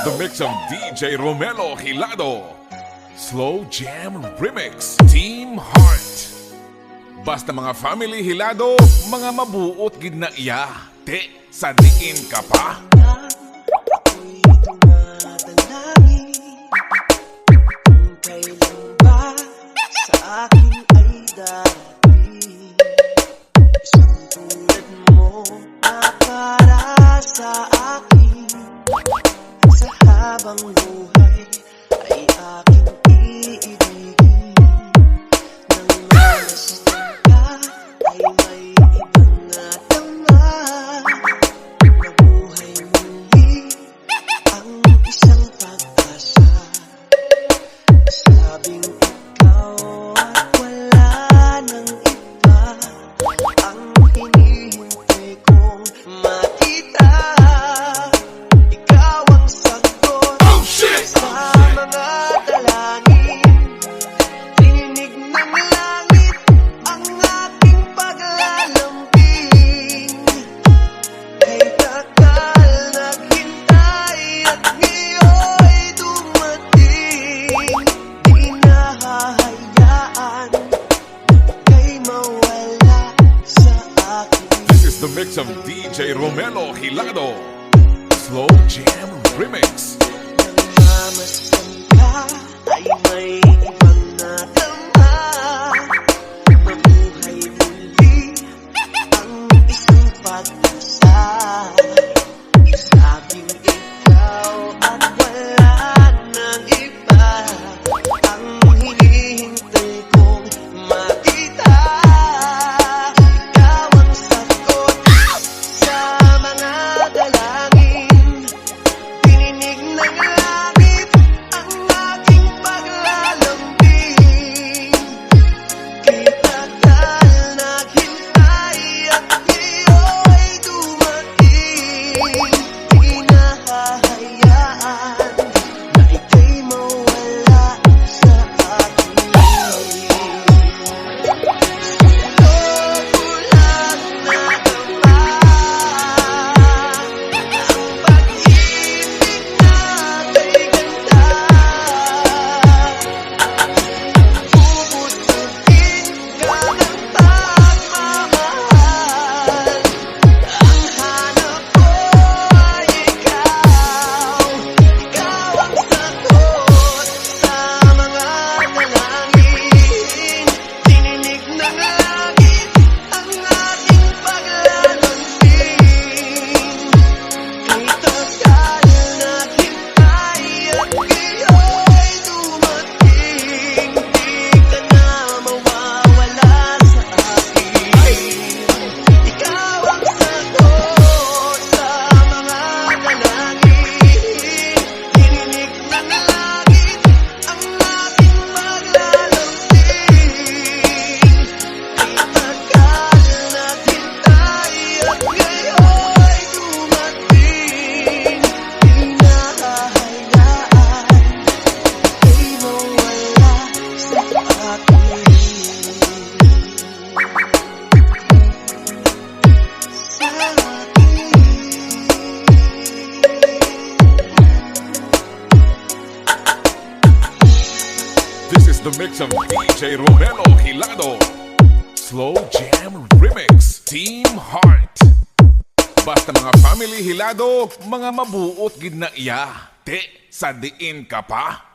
the mix of DJ Romelo Hilado. Slow Jam Remix, Team Heart. Basta mga family Hilado, mga mabuot gid na iya. Te, sa diin ka pa. Ako'y dumadalangin kung kailan ba sa akin ay darating isang tulad mo na para sa akin sa habang buhay ay aking iibigin nang mamasdan ka ay may ibang natama nabuhay muli ang isang pag-asa sabing ikaw at wala nang iba ang hinihintay kong makita ikaw ang sagot sa mga dalangin tininig ng langit ang aking paglalambing kay tagal naghintay at ngayon'y dumating di nahahayaan kay mawala sa akin. This is the mix of DJ Romelo Hilado. Slow Jam Remix. Namamasdan ka ay may ibang nadama mabuhay muli ang isang pag-asa sabing ikaw at wala nang iba ang hinihintay kong makita ikaw ang sagot sa mga dalangin tininig ng langit ang aking paglalambing kay tagal naghintay at ngayon'y dumating di nahahayaan na ika'y mawala sa akin. Loko lang nadama ang pag-ibig na kay ganda pupututin ka ng pagmamahal ang hanap ko ay ikaw ang sagot sa mga dalangin tininig ng langit ang aking paglalambing kay tagal naghintay at ngayon'y dumating di ka na mawawala sa akin ikaw ang sagot sa mga dalangin tininig ng langit ang aking paglalambing kay tagal naghintay at ngayon'y dumating di nahahayaan kay mawala sa akin. This is the mix of DJ Romelo Hilado. Slow Jam Remix, Team Heart. Basta mga family Hilado, mga mabuot gid na iya. Te, sa diin ka pa.